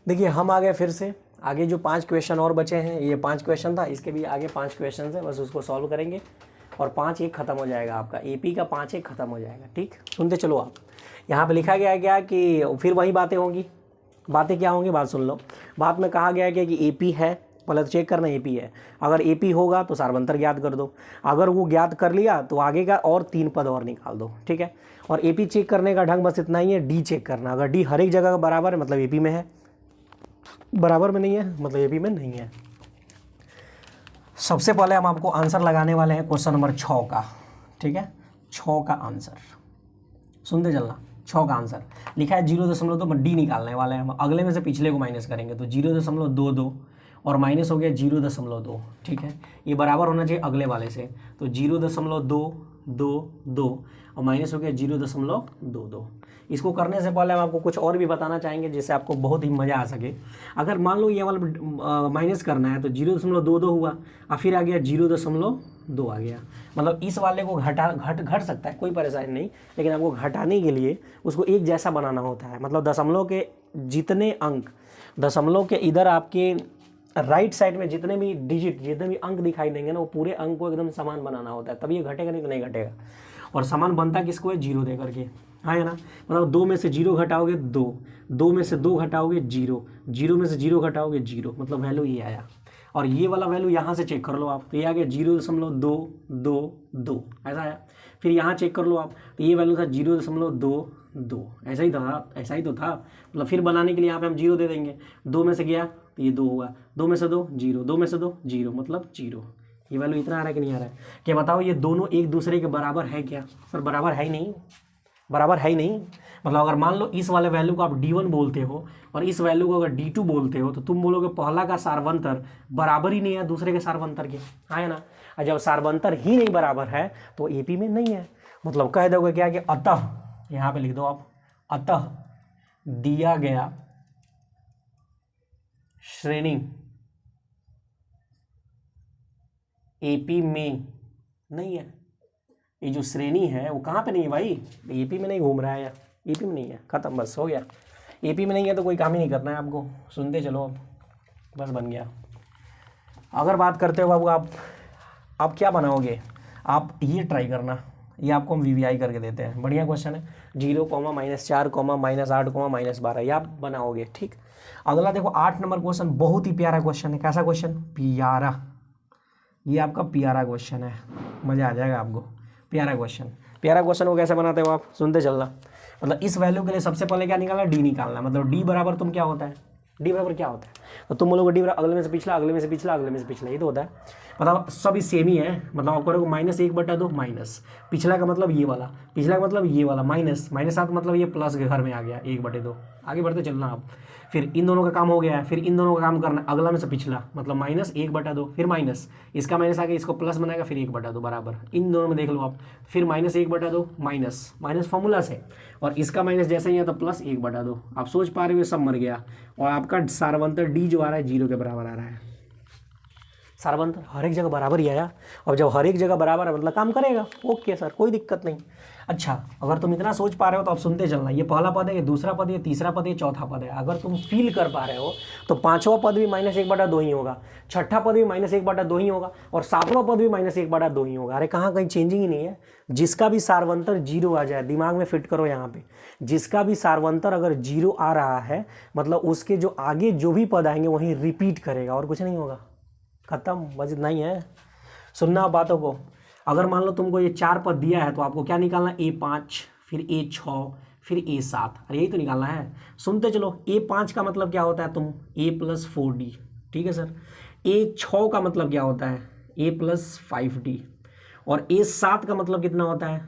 देखिए हम आ गए फिर से, आगे जो 5 क्वेश्चन और बचे हैं, ये 5 क्वेश्चन था, इसके भी आगे 5 क्वेश्चन है, बस उसको सॉल्व करेंगे और 5 एक खत्म हो जाएगा आपका, एपी का 5 एक खत्म हो जाएगा। ठीक, सुनते चलो आप। यहाँ पे लिखा गया है क्या कि फिर वही बातें होंगी। बातें क्या होंगी, बात सुन लो। बात में कहा गया है कि एपी है, पहले तो चेक करना एपी है। अगर एपी होगा तो सारवंतर ज्ञात कर दो, अगर वो ज्ञात कर लिया तो आगे का और 3 पद और निकाल दो। ठीक है, और एपी चेक करने का ढंग बस इतना ही है, डी चेक करना। अगर डी हर एक जगह का बराबर है मतलब एपी में है, बराबर में नहीं है मतलब एपी में नहीं है। सबसे पहले हम आपको आंसर लगाने वाले हैं क्वेश्चन नंबर 6 का। ठीक है, 6 का आंसर सुनते चलना। 6 का आंसर लिखा है 0.2, डी निकालने वाले हैं हम। अगले में से पिछले को माइनस करेंगे तो 0.22 और माइनस हो गया 0.2। ठीक है, ये बराबर होना चाहिए अगले वाले से, तो 0.222 और माइनस हो गया 0.22। इसको करने से पहले हम आपको कुछ और भी बताना चाहेंगे जिससे आपको बहुत ही मज़ा आ सके। अगर मान लो ये वाला माइनस करना है तो 0.22 हुआ और फिर आ गया 0.2 आ गया, मतलब इस वाले को घट सकता है, कोई परेशानी नहीं, लेकिन आपको घटाने के लिए उसको एक जैसा बनाना होता है। मतलब दशमलव के जितने अंक, दशमलव के इधर आपके राइट साइड में जितने भी डिजिट, जितने भी अंक दिखाई देंगे ना, वो पूरे अंक को एकदम समान बनाना होता है, तब ये घटेगा, नहीं तो नहीं घटेगा। और समान बनता किसको है, 0 दे करके, हाँ है ना। मतलब 2 में से 0 घटाओगे 2, 2 में से 2 घटाओगे 0, 0 में से 0 घटाओगे 0, मतलब वैल्यू ये आया। और ये वाला वैल्यू यहाँ से चेक कर लो आप, तो ये आ गया 0.222, ऐसा आया। फिर यहाँ चेक कर लो आप, तो ये वैल्यू था 0.22, ऐसा ही था, ऐसा ही तो था। मतलब फिर बनाने के लिए यहाँ पे हम 0 दे देंगे, 2 में से गया तो ये 2 हुआ, 2 में से 2 0, 2 में से 2 0, मतलब 0। ये वैल्यू इतना आ रहा है कि नहीं आ रहा है, क्या बताओ ये दोनों एक दूसरे के बराबर है क्या? सर बराबर है ही नहीं, बराबर है ही नहीं। मतलब अगर मान लो इस वाले वैल्यू को आप D1 बोलते हो और इस वैल्यू को अगर D2 बोलते हो, तो तुम बोलोगे पहला का सारवंतर बराबर ही नहीं है दूसरे के सारवंतर के, है ना। और जब सारवंतर ही नहीं बराबर है तो एपी में नहीं है। मतलब कह दोगे क्या कि अतः, यहाँ पे लिख दो आप, अतः दिया गया श्रेणी एपी में नहीं है। ये जो श्रेणी है वो कहाँ पे नहीं है भाई, एपी में नहीं घूम रहा है, एपी में नहीं है, खत्म, बस हो गया। एपी में नहीं है तो कोई काम ही नहीं करना है आपको, सुनते चलो अब, बस बन गया। अगर बात करते हो बाबू आप क्या बनाओगे, आप ये ट्राई करना, ये आपको हम वीवीआई करके देते हैं, बढ़िया क्वेश्चन है। 0, -4, -8, -12 ये आप बनाओगे। ठीक, अगला देखो 8 नंबर क्वेश्चन, बहुत ही प्यारा क्वेश्चन है। कैसा क्वेश्चन, प्यारा, ये आपका प्यारा क्वेश्चन है, मज़ा आ जाएगा आपको। प्यारा क्वेश्चन, प्यारा क्वेश्चन को कैसे बनाते हो आप, सुनते चलना। मतलब इस वैल्यू के लिए सबसे पहले क्या निकालना, डी निकालना। मतलब डी बराबर तुम क्या होता है, डी बराबर क्या होता है, तो तुम बोलोगे डी बराबर अगले में से पिछला, अगले में से पिछला, अगले में से पिछला, ये तो होता है। मतलब सब सेम ही है। मतलब आप करोगे -1/2 माइनस पिछला का मतलब ये वाला, पिछला का मतलब ये वाला, -7 मतलब ये प्लस के घर में आ गया 1/2। आगे बढ़ते चलना आप, फिर इन दोनों का काम हो गया है, फिर इन दोनों का काम करना, अगला में से पिछला, मतलब -1/2, फिर माइनस, इसका माइनस आ गया, इसको प्लस बनाएगा, फिर 1/2 बराबर, इन दोनों में देख लो आप, फिर -1/2 माइनस फॉर्मूला से, और इसका माइनस जैसे ही है तो प्लस 1/2। आप सोच पा रहे हो सब मर गया, और आपका सारवंतर डी जो आ रहा है 0 के बराबर आ रहा है। सारवंतर हर एक जगह बराबर ही आया, और जब हर एक जगह बराबर है मतलब काम करेगा। ओके सर, कोई दिक्कत नहीं। अच्छा, अगर तुम इतना सोच पा रहे हो तो आप सुनते चलना, ये पहला पद है, ये दूसरा पद है, ये तीसरा पद है, ये चौथा पद है। अगर तुम फील कर पा रहे हो तो 5वां पद भी -1/2 ही होगा, 6ठा पद भी -1/2 ही होगा, और 7वां पद भी -1/2 ही होगा। अरे कहाँ, कहीं चेंजिंग ही नहीं है। जिसका भी सारवंतर 0 आ जाए, दिमाग में फिट करो यहाँ पे, जिसका भी सारवंतर अगर 0 आ रहा है मतलब उसके जो आगे जो भी पद आएंगे वहीं रिपीट करेगा, और कुछ नहीं होगा, खत्म, बस इतना ही है। सुनना बातों को। अगर मान लो तुमको ये 4 पद दिया है तो आपको क्या निकालना, A5, फिर A6, फिर A7, अरे यही तो निकालना है। सुनते चलो, A5 का मतलब क्या होता है, तुम A+4D, ठीक है सर। A6 का मतलब क्या होता है, A+5D, और A7 का मतलब कितना होता है,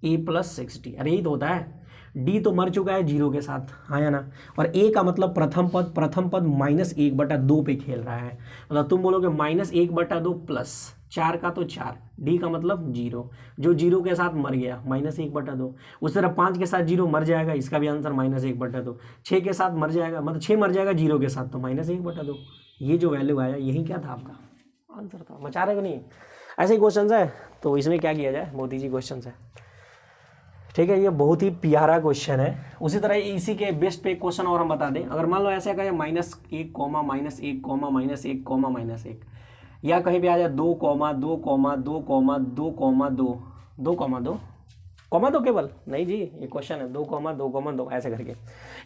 A+6D, अरे यही तो होता है। डी तो मर चुका है 0 के साथ, हाँ या ना। और ए का मतलब प्रथम पद -1/2 पे खेल रहा है। मतलब तुम बोलोगे -1/2 प्लस 4 का तो 4, डी का मतलब 0, जो 0 के साथ मर गया -1/2। उस तरह 5 के साथ 0 मर जाएगा, इसका भी आंसर -1/2। 6 के साथ मर जाएगा, मतलब 6 मर जाएगा 0 के साथ, तो -1/2। ये जो वैल्यू आया यही क्या था, आपका आंसर था। मचा रहे कि नहीं, ऐसे ही क्वेश्चन है। तो इसमें क्या किया जाए, मोदी जी क्वेश्चन है। ठीक है, ये बहुत ही प्यारा क्वेश्चन है। उसी तरह इसी के बेस्ट पे क्वेश्चन और हम बता दें, अगर मान लो ऐसे कहें -1 कॉमा -1 कॉमा -1 कॉमा -1, या कहीं पे आ जाए 2 comma 2 comma 2 comma 2 comma 2 2 comma 2 comma 2 केवल नहीं जी, ये क्वेश्चन है 2 कॉमा 2 कॉमा 2 ऐसे करके।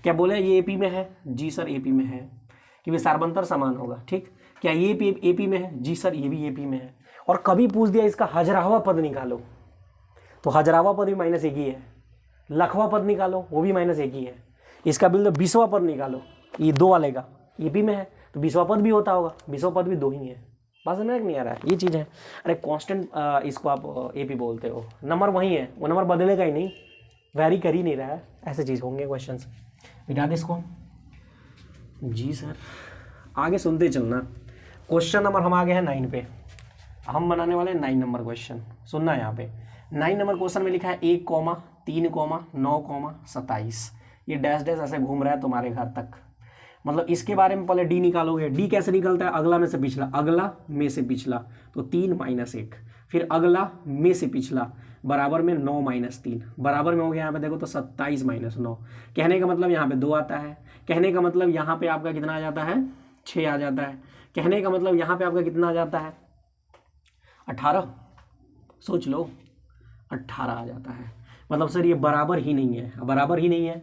क्या बोले ये एपी में है? जी सर एपी में है, क्योंकि सार्वंतर समान होगा। ठीक, क्या ये एपी में है? जी सर ये भी एपी में है। और कभी पूछ दिया इसका हजरावा पद निकालो, तो हजरावा पद भी -1 ही है। लखवा पद निकालो, वो भी -1 ही है। इसका बिल्कुल 20वां पद निकालो, ये 2 वाले का एपी में है तो 20वां पद भी होता होगा, 20वां पद भी 2 ही है। बात समझ में नहीं आ रहा है, ये चीज़ है। अरे कांस्टेंट इसको आप एपी बोलते हो, नंबर वही है, वो नंबर बदलेगा ही नहीं, वैरी कर ही नहीं रहा है। ऐसे चीज़ होंगे क्वेश्चन। मिटा दे इसको। जी सर, आगे सुनते चलना। क्वेश्चन नंबर हम आगे हैं 9 पे, हम बनाने वाले 9 नंबर क्वेश्चन। सुनना यहाँ पे 9 नंबर क्वेश्चन में लिखा है 1 कॉमा 3 कॉमा 9 कॉमा 27। ये डैश डैश ऐसे घूम रहा है तुम्हारे घर तक। मतलब इसके बारे में पहले डी निकालोगे। डी कैसे निकलता है? अगला में से पिछला, अगला में से पिछला, तो 3 - 1, फिर अगला में से पिछला बराबर में 9 - 3, बराबर में हो गया यहाँ पे देखो तो 27 - 9। कहने का मतलब यहाँ पे 2 आता है, कहने का मतलब यहाँ पे आपका कितना आ जाता है? 6 आ जाता है। कहने का मतलब यहाँ पे आपका कितना आ जाता है? 18। सोच लो, 18 आ जाता है। मतलब सर ये बराबर ही नहीं है, बराबर ही नहीं है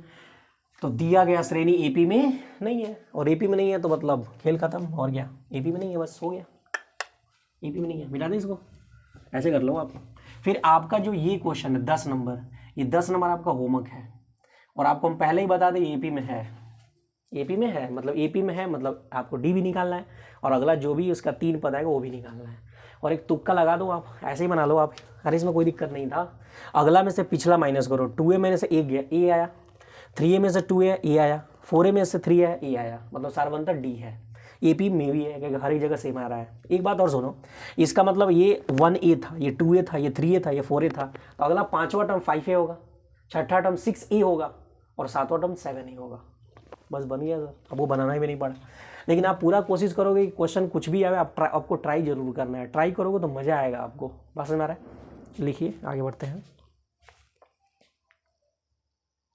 तो दिया गया श्रेणी एपी में नहीं है, और एपी में नहीं है तो मतलब खेल खत्म। और क्या, एपी में नहीं है, बस हो गया, एपी में नहीं है, मिटा दें इसको। ऐसे कर लो आप। फिर आपका जो ये क्वेश्चन है 10 नंबर, ये 10 नंबर आपका होमवर्क है, और आपको हम पहले ही बता दें एपी में है। एपी में है मतलब एपी में है मतलब आपको डी भी निकालना है, और अगला जो भी उसका 3 पद आएगा वो भी निकालना है। और एक तुक्का लगा दो आप, ऐसे ही बना लो आप। अरे इसमें कोई दिक्कत नहीं था। अगला में से पिछला माइनस करो। 2a में से 1 गया, ए आया। 3a में से 2a, ए आया। 4a में से 3 है, ए आया। मतलब सार्वंतर डी है। एपी में भी है, क्योंकि हर एक जगह सेम आ रहा है। एक बात और सुनो, इसका मतलब ये 1a था, ये 2a था, ये 3a था, ये 4a था, तो अगला 5वां टर्म 5a होगा, 6ठा टर्म 6a होगा, और 7वां टर्म 7a होगा। बस बन गया सर, अब वो बनाना ही भी नहीं पड़ा। लेकिन आप पूरा कोशिश करोगे कि क्वेश्चन कुछ भी आए आपको ट्राई जरूर करना है। ट्राई करोगे तो मज़ा आएगा आपको। बस हमारा लिखिए, आगे बढ़ते हैं।